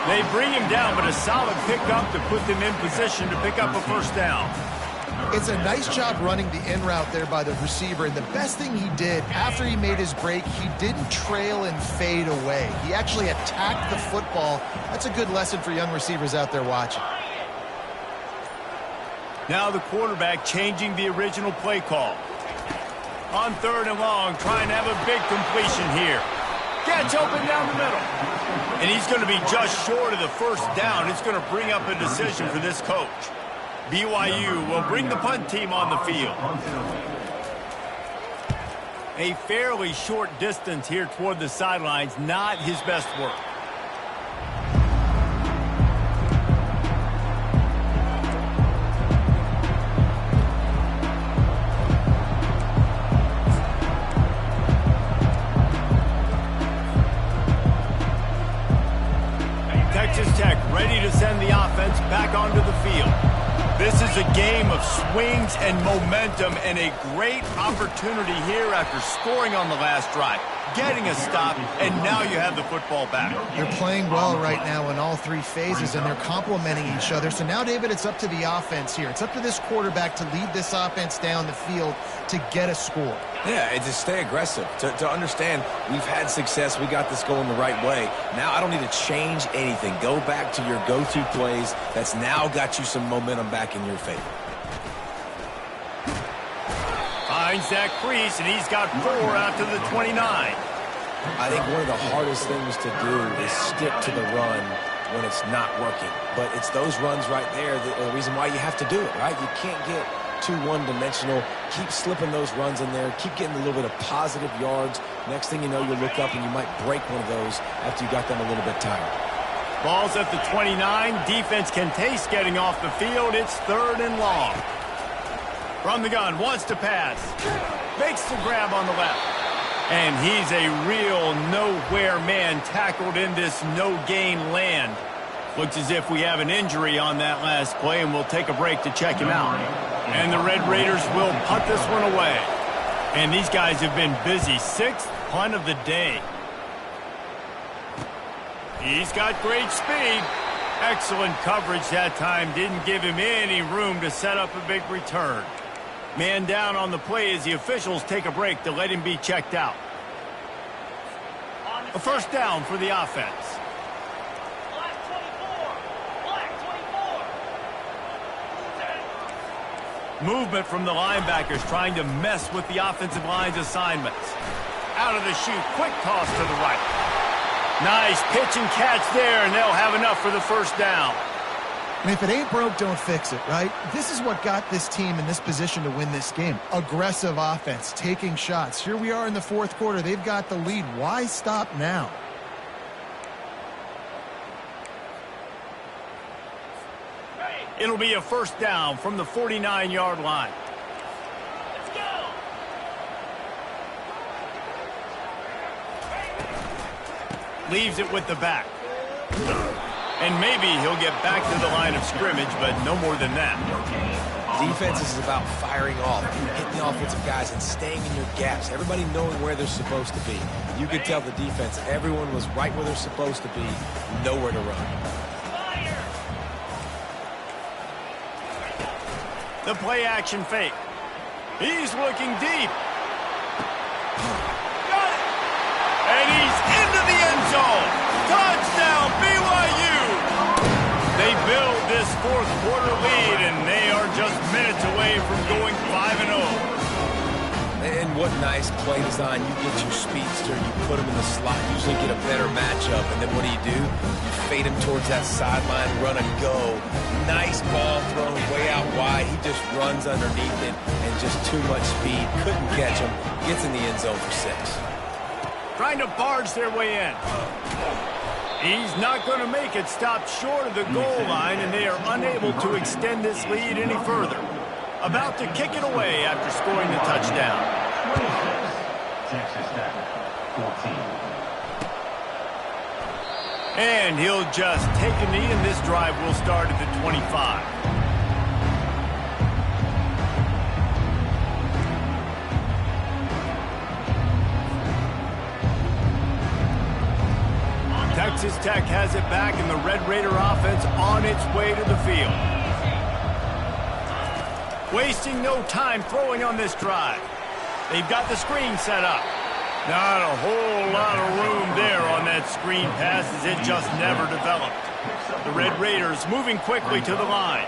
They bring him down, but a solid pickup to put them in position to pick up a first down. It's a nice job running the in route there by the receiver, and the best thing he did after he made his break, he didn't trail and fade away. He actually attacked the football. That's a good lesson for young receivers out there watching. Now the quarterback changing the original play call. On third and long, trying to have a big completion here. Gets open down the middle. And he's going to be just short of the first down. It's going to bring up a decision for this coach. BYU will bring the punt team on the field. A fairly short distance here toward the sidelines. Not his best work. Texas Tech ready to send the offense back onto the field. This is a game of swings and momentum, and a great opportunity here after scoring on the last drive, getting a stop, and now you have the football back. They're playing well right now in all three phases, and they're complementing each other. So now, David, it's up to the offense here. It's up to this quarterback to lead this offense down the field to get a score. Yeah, and to stay aggressive, to understand we've had success, we got this going the right way. Now I don't need to change anything. Go back to your go-to plays. That's now got you some momentum back in your favor. Finds that crease, and he's got 4 out to the 29. I think one of the hardest things to do is stick to the run when it's not working. But it's those runs right there that are the reason why you have to do it, right? You can't get too one-dimensional. Keep slipping those runs in there. Keep getting a little bit of positive yards. Next thing you know, you'll look up and you might break one of those after you got them a little bit tired. Ball's at the 29. Defense can taste getting off the field. It's third and long. From the gun, wants to pass. Makes the grab on the left. And he's a real nowhere man tackled in this no-gain land. Looks as if we have an injury on that last play, and we'll take a break to check him out. And the Red Raiders will punt this one away. And these guys have been busy. 6th punt of the day. He's got great speed. Excellent coverage that time. Didn't give him any room to set up a big return. Man down on the play as the officials take a break to let him be checked out. A first down for the offense. Movement from the linebackers trying to mess with the offensive line's assignments. Out of the chute, quick toss to the right. Nice pitch and catch there, and they'll have enough for the first down. And if it ain't broke, don't fix it, right? This is what got this team in this position to win this game. Aggressive offense, taking shots. Here we are in the fourth quarter. They've got the lead. Why stop now? It'll be a first down from the 49-yard line. Let's go. Leaves it with the back. And maybe he'll get back to the line of scrimmage, but no more than that. Defense is about firing off, hitting the offensive guys, and staying in your gaps. Everybody knowing where they're supposed to be. You could tell the defense, everyone was right where they're supposed to be, nowhere to run. The play action fake. He's looking deep. Got it! And he's into the end zone. Touchdown, BYU! They build this fourth quarter lead, and they are just minutes away from going 5-0. And what nice play design. You get your speedster, you put him in the slot, usually get a better matchup, and then what do? You fade him towards that sideline, run and go. Nice ball thrown way out wide. He just runs underneath it, and just too much speed. Couldn't catch him. Gets in the end zone for 6. Trying to barge their way in. He's not going to make it. Stopped short of the goal line, and they are unable to extend this lead any further. About to kick it away after scoring the touchdown. 26, Texas Tech, 14. And he'll just take a knee, and this drive will start at the 25. Texas Tech has it back, and the Red Raider offense on its way to the field. Wasting no time throwing on this drive. They've got the screen set up. Not a whole lot of room there on that screen pass, as it just never developed. The Red Raiders moving quickly to the line.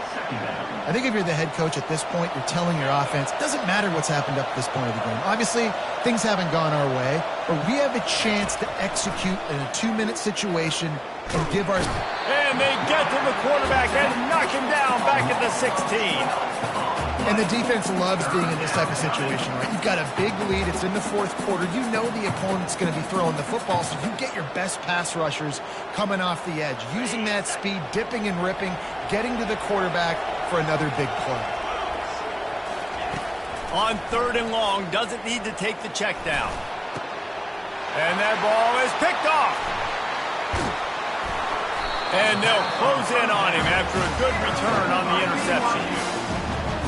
I think if you're the head coach at this point, you're telling your offense, it doesn't matter what's happened up to this point of the game. Obviously, things haven't gone our way, but we have a chance to execute in a 2-minute situation and give our... And they get to the quarterback and knock him down back at the 16. And the defense loves being in this type of situation, right? You've got a big lead. It's in the fourth quarter. You know the opponent's going to be throwing the football, so you get your best pass rushers coming off the edge, using that speed, dipping and ripping, getting to the quarterback for another big play. On 3rd and long, doesn't need to take the check down. And that ball is picked off. And they'll close in on him after a good return on the interception.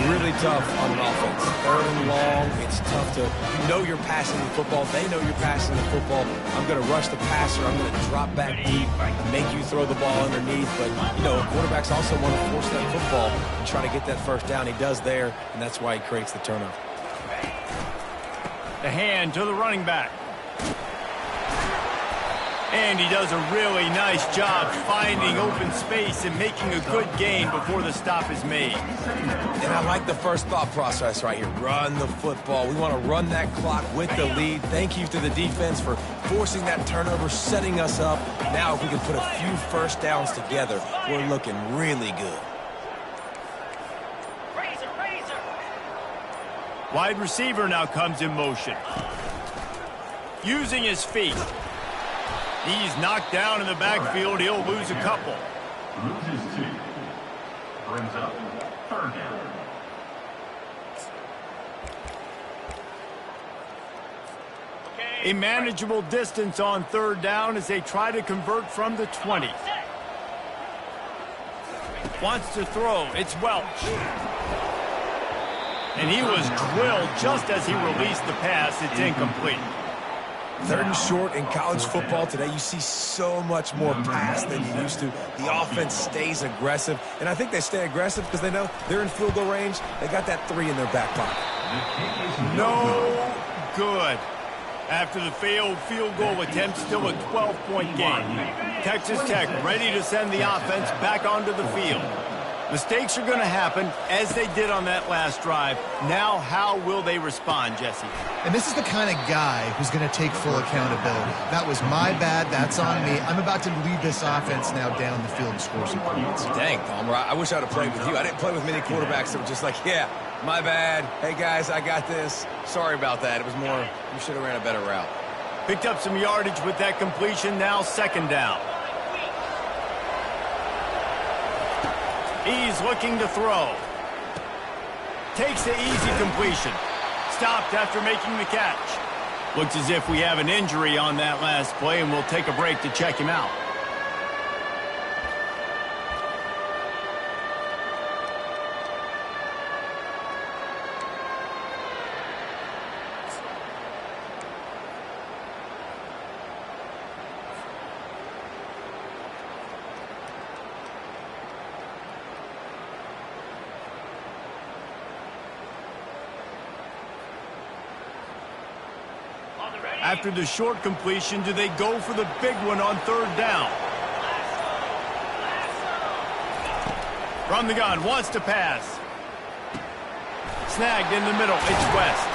Really tough on an offense. 3rd and long, it's tough to... You know you're passing the football. They know you're passing the football. I'm going to rush the passer. I'm going to drop back deep, make you throw the ball underneath. But, you know, quarterbacks also want to force that football and try to get that first down. He does there, and that's why he creates the turnover. The hand to the running back. And he does a really nice job finding open space and making a good gain before the stop is made. And I like the first thought process right here. Run the football. We want to run that clock with the lead. Thank you to the defense for forcing that turnover, setting us up. Now if we can put a few first downs together, we're looking really good. Wide receiver now comes in motion. Using his feet. He's knocked down in the backfield. He'll lose a couple. Loses 2. Brings up 3rd down. A manageable distance on 3rd down as they try to convert from the 20. Wants to throw. It's Welch. And he was drilled just as he released the pass. It's incomplete. 3rd and short in college football today, you see so much more pass than you used to. The offense stays aggressive, and I think they stay aggressive because they know they're in field goal range. They got that 3 in their back pocket. No good. After the failed field goal attempt, still a 12-point game. Texas Tech ready to send the offense back onto the field. Mistakes are going to happen, as they did on that last drive. Now, how will they respond, Jesse? And this is the kind of guy who's going to take full accountability. That was my bad. That's on me. I'm about to lead this offense now down the field and score some points. Dang, Palmer, I wish I would have played with you. I didn't play with many quarterbacks that were just like, yeah, my bad. Hey, guys, I got this. Sorry about that. It was more, you should have ran a better route. Picked up some yardage with that completion. Now 2nd down. He's looking to throw. Takes the easy completion. Stopped after making the catch. Looks as if we have an injury on that last play, and we'll take a break to check him out. After the short completion, do they go for the big one on third down? From the gun, wants to pass. Snagged in the middle, it's West.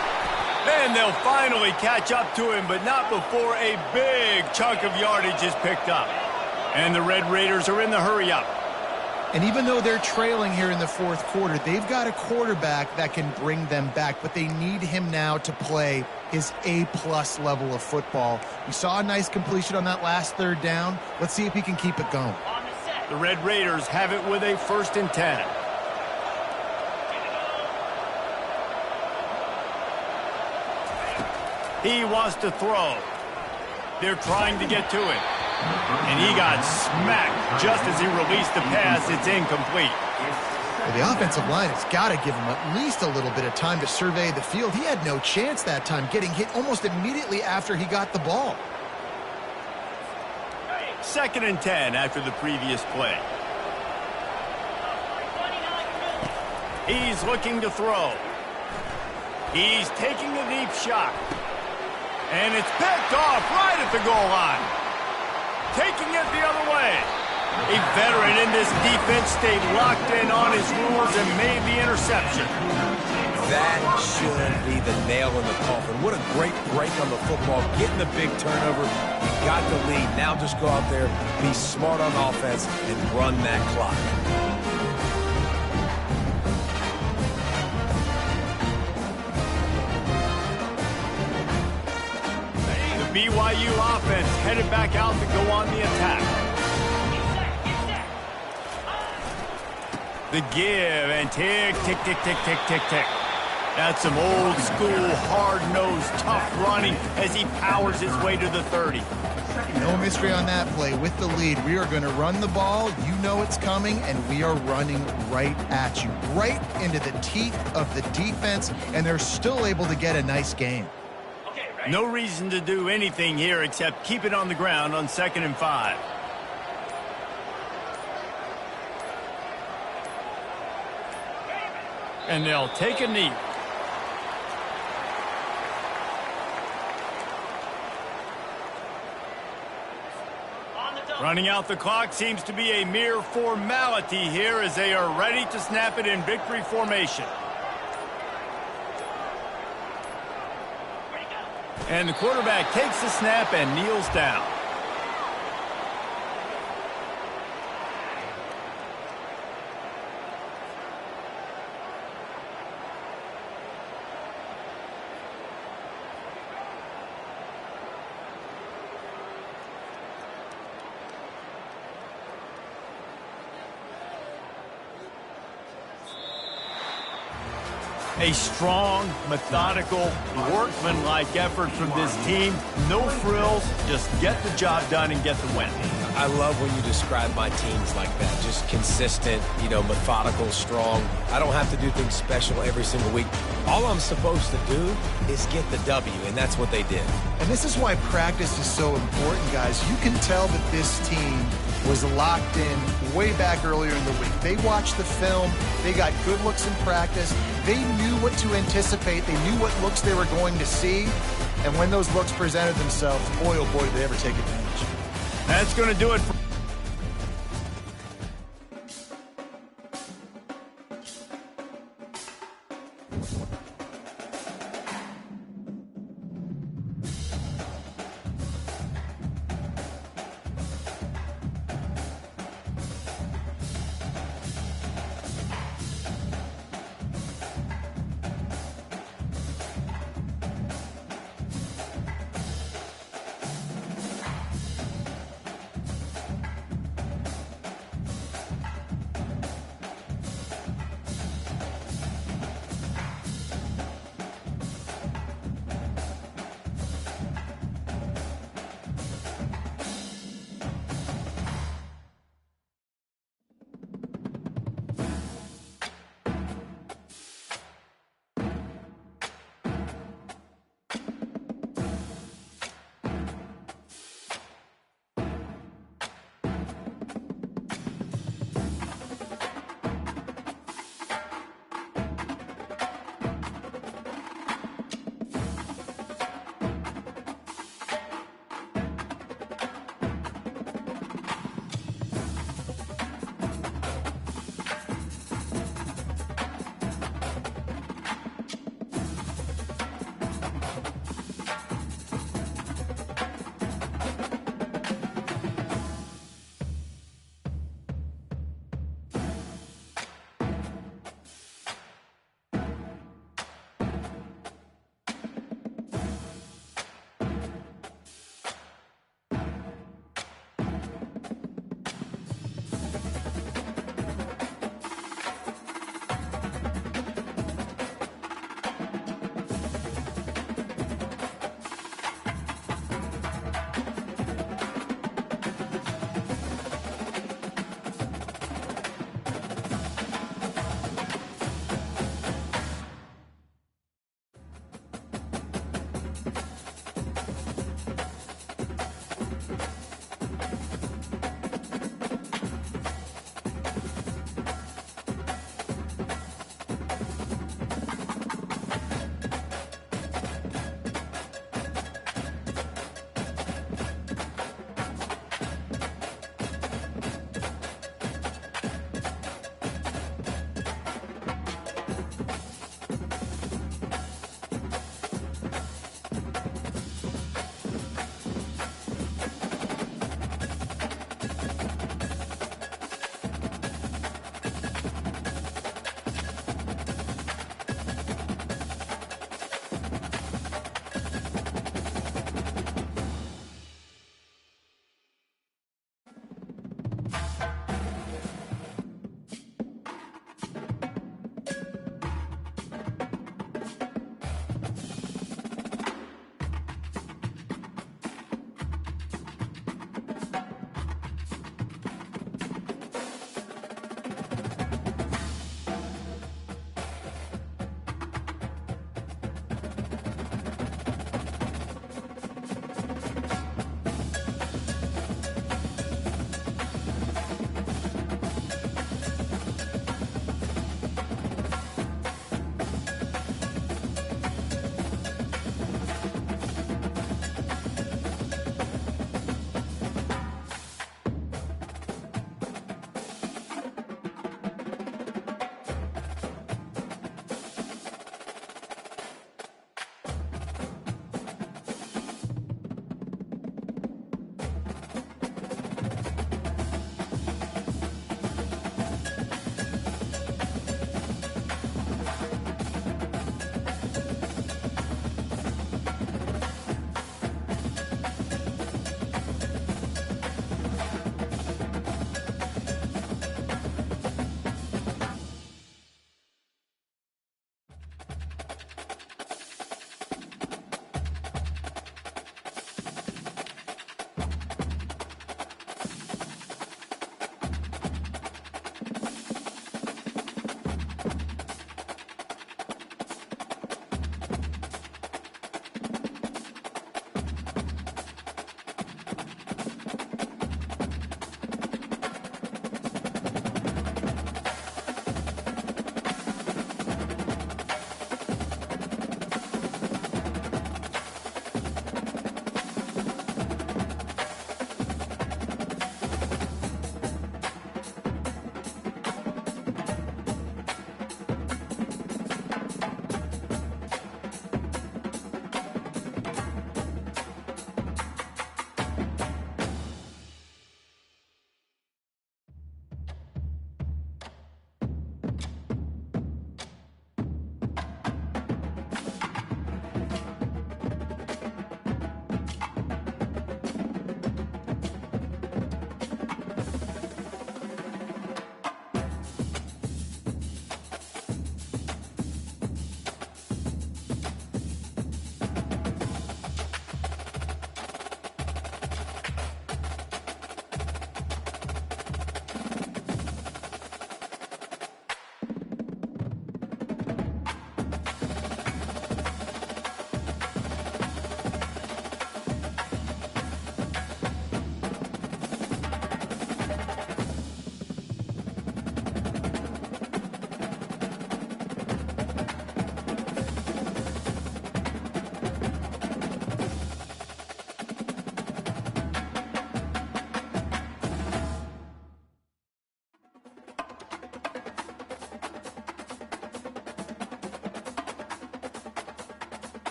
And they'll finally catch up to him, but not before a big chunk of yardage is picked up. And the Red Raiders are in the hurry-up. And even though they're trailing here in the fourth quarter, they've got a quarterback that can bring them back, but they need him now to play his A-plus level of football. We saw a nice completion on that last third down. Let's see if he can keep it going. The Red Raiders have it with a 1st and 10. He wants to throw. They're trying to get to it. And he got smacked just as he released the pass. It's incomplete. Well, the offensive line has got to give him at least a little bit of time to survey the field. He had no chance that time, getting hit almost immediately after he got the ball. 2nd and 10 after the previous play. He's looking to throw. He's taking a deep shot. And it's picked off right at the goal line. Taking it the other way. A veteran in this defense stayed locked in on his rules and made the interception. That should be the nail in the coffin. What a great break on the football. Getting the big turnover. You got the lead. Now just go out there, be smart on offense, and run that clock. The BYU offense headed back out to go on the attack. The give and tick, tick, tick, tick, tick, tick, tick. That's some old school, hard-nosed, tough running as he powers his way to the 30. No mystery on that play. With the lead, we are going to run the ball. You know it's coming, and we are running right at you, right into the teeth of the defense, and they're still able to get a nice game. No reason to do anything here except keep it on the ground on 2nd and 5. And they'll take a knee. Running out the clock seems to be a mere formality here as they are ready to snap it in victory formation. And the quarterback takes the snap and kneels down. A strong, methodical, workmanlike effort from this team. No frills, just get the job done and get the win. I love when you describe my teams like that. Just consistent, methodical, strong. I don't have to do things special every single week. All I'm supposed to do is get the W, and that's what they did. And this is why practice is so important, guys. You can tell that this team was locked in way back earlier in the week. They watched the film. They got good looks in practice. They knew what to anticipate. They knew what looks they were going to see. And when those looks presented themselves, boy, oh boy, did they ever take advantage. That's going to do it for